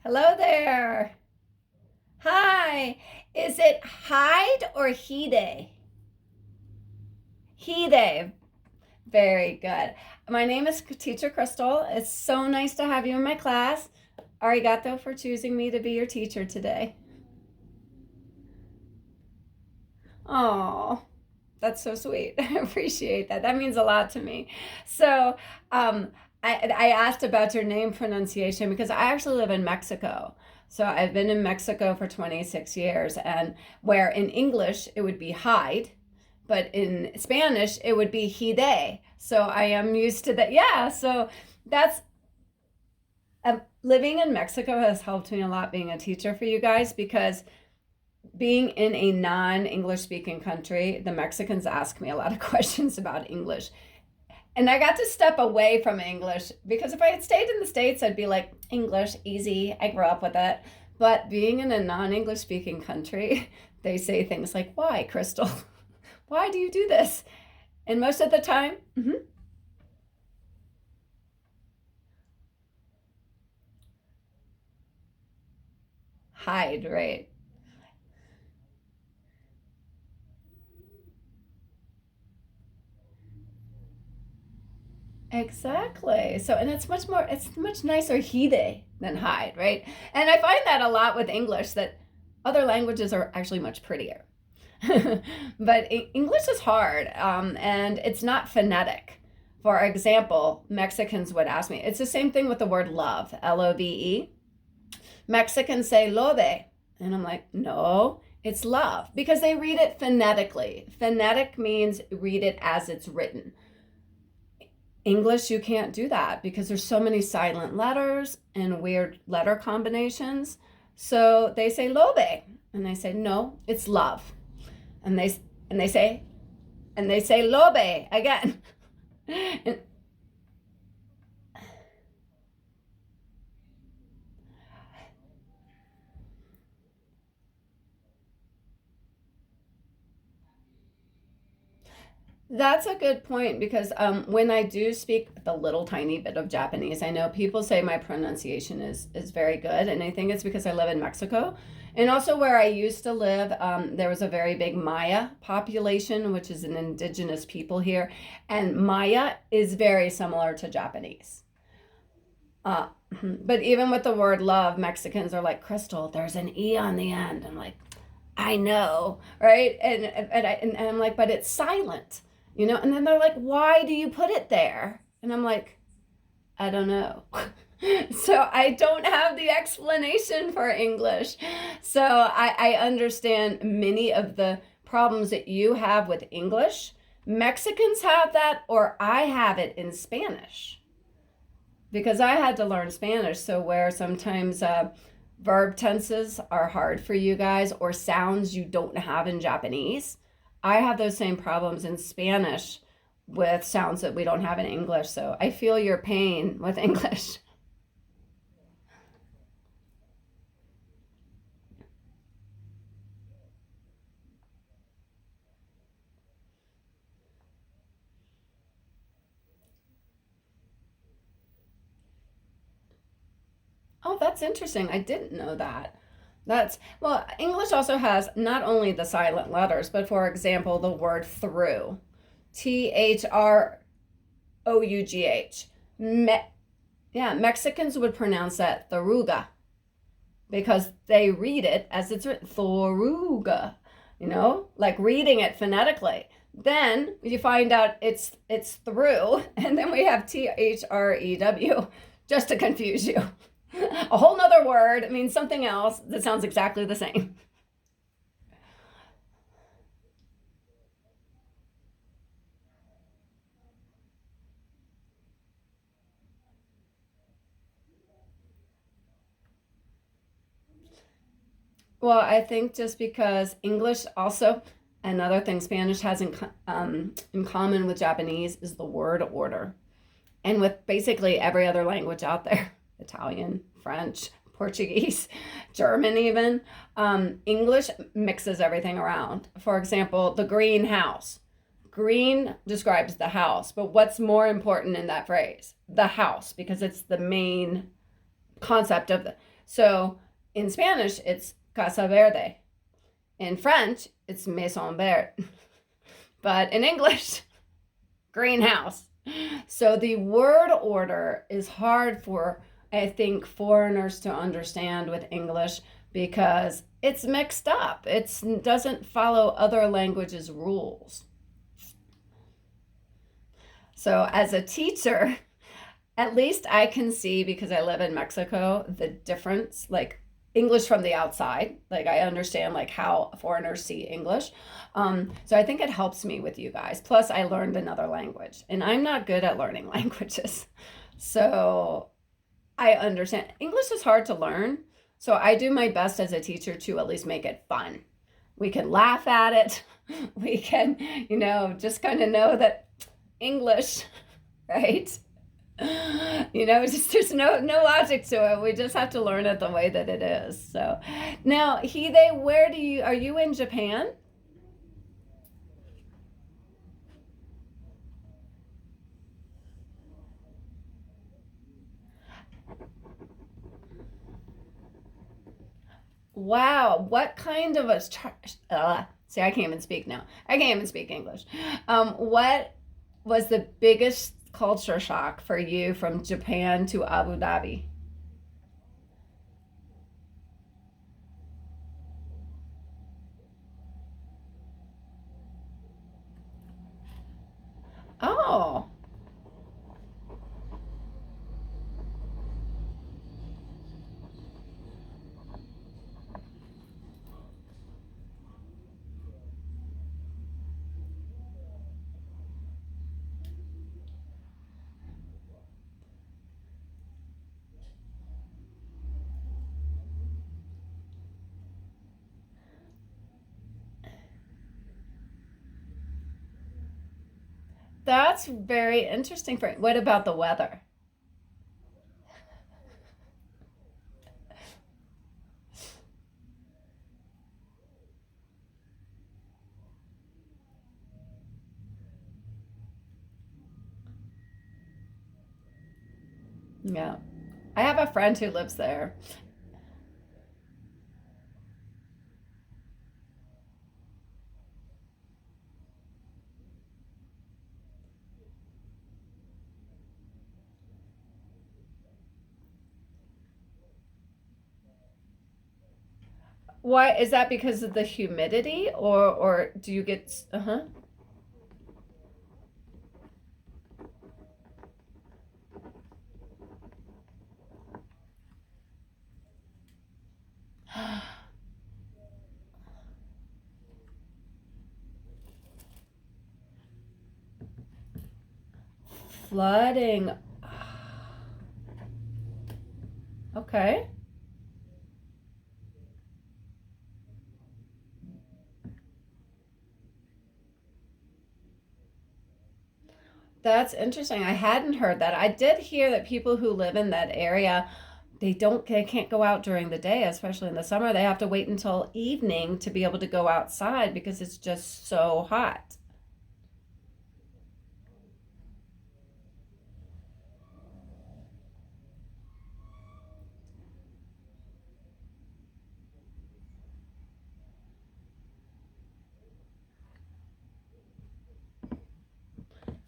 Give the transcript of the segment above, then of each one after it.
Hello there. Hi. Is it hide or hide? Hide. Very good. My name is Teacher Crystal. It's so nice to have you in my class. Arigato for choosing me to be your teacher today. Oh, that's so sweet. I appreciate that. That means a lot to me. So, um, I asked about your name pronunciation because I actually live in Mexico. So I've been in Mexico for 26 years, and where in English it would be hide, but in Spanish it would be hide. So I am used to that. Yeah. So that's living in Mexico has helped me a lot being a teacher for you guys because being in a non-English speaking country, the Mexicans ask me a lot of questions about English. And I got to step away from English because if I had stayed in the States, I'd be like, English, easy. I grew up with it. But being in a non-English speaking country, they say things like, why, Crystal? Why do you do this? And most of the time, hide, right? Exactly. So, and it's much nicer hide than hide, right? And I find that a lot with English that other languages are actually much prettier. But English is hard, and it's not phonetic. For example, Mexicans would ask me, it's the same thing with the word love, Love. Mexicans say lobe, and I'm like, no, it's love, because they read it phonetically. Phonetic means read it as it's written. English, you can't do that because there's so many silent letters and weird letter combinations. So they say lobe, and I say, no, it's love. And they say lobe again. And that's a good point because when I do speak the little tiny bit of Japanese, I know people say my pronunciation is very good, and I think it's because I live in Mexico. And also, where I used to live, there was a very big Maya population, which is an indigenous people here, and Maya is very similar to Japanese. Uh, but even with the word love, Mexicans are like, Crystal, there's an E on the end. I'm like, I know, right? And I'm like, but it's silent, And then they're like, why do you put it there? And I'm like, I don't know. So I don't have the explanation for English. So I understand many of the problems that you have with English. Mexicans have that, or I have it in Spanish because I had to learn Spanish. So where sometimes verb tenses are hard for you guys or sounds you don't have in Japanese, I have those same problems in Spanish with sounds that we don't have in English. So I feel your pain with English. Oh, that's interesting. I didn't know that. Well, English also has not only the silent letters, but for example, the word through. Through. Me- yeah, Mexicans would pronounce that Thoruga because they read it as it's written, Thoruga, like reading it phonetically. Then you find out it's through, and then we have Threw just to confuse you. A whole nother word means something else that sounds exactly the same. Well, I think just because English also, another thing Spanish has in common with Japanese is the word order. And with basically every other language out there, Italian, French, Portuguese, German, even, English mixes everything around. For example, the greenhouse. Green describes the house, but what's more important in that phrase? The house, because it's the main concept of the. So in Spanish, it's Casa Verde. In French, it's Maison Verte. But in English, greenhouse. So the word order is hard for, I think, foreigners to understand with English because it's mixed up. It doesn't follow other languages' rules. So as a teacher, at least I can see, because I live in Mexico, the difference, like English from the outside. Like I understand like how foreigners see English. So I think it helps me with you guys. Plus I learned another language and I'm not good at learning languages. So I understand. English is hard to learn. So I do my best as a teacher to at least make it fun. We can laugh at it. We can, just kind of know that English, right? Just there's no logic to it. We just have to learn it the way that it is. So now, Hide, are you in Japan? Wow, what kind of see, I can't even speak now. I can't even speak English. What was the biggest culture shock for you from Japan to Abu Dhabi? Oh, that's very interesting. What about the weather? Yeah, I have a friend who lives there. Why is that? Because of the humidity, or do you get? Uh-huh. Flooding. Okay. That's interesting. I hadn't heard that. I did hear that people who live in that area, they can't go out during the day, especially in the summer. They have to wait until evening to be able to go outside because it's just so hot.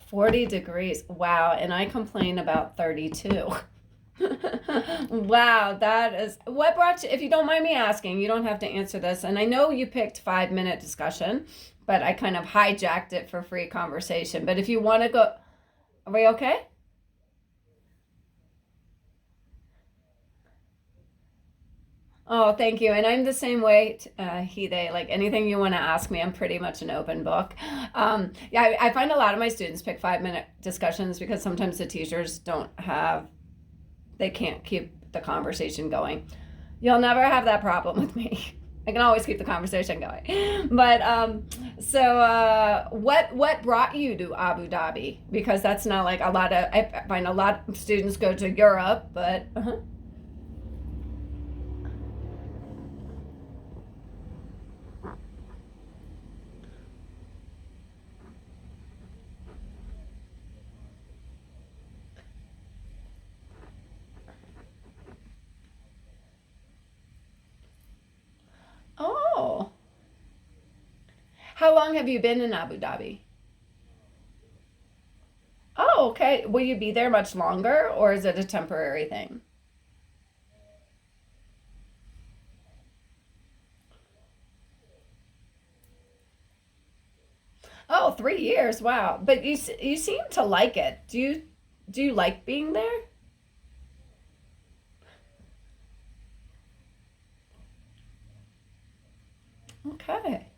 40 degrees. Wow, and I complain about 32. Wow, that is what brought you, if you don't mind me asking, you don't have to answer this. And I know you picked 5 minute discussion, but I kind of hijacked it for free conversation. But if you want to go, are we okay? Oh, thank you. And I'm the same way, Hide. Like anything you want to ask me, I'm pretty much an open book. Yeah, I find a lot of my students pick 5 minute discussions because sometimes the teachers they can't keep the conversation going. You'll never have that problem with me. I can always keep the conversation going. But what brought you to Abu Dhabi? Because that's not like I find a lot of students go to Europe, but long have you been in Abu Dhabi? Oh, okay. Will you be there much longer, or is it a temporary thing? Oh, 3 years. Wow. But you seem to like it. Do you like being there? Okay.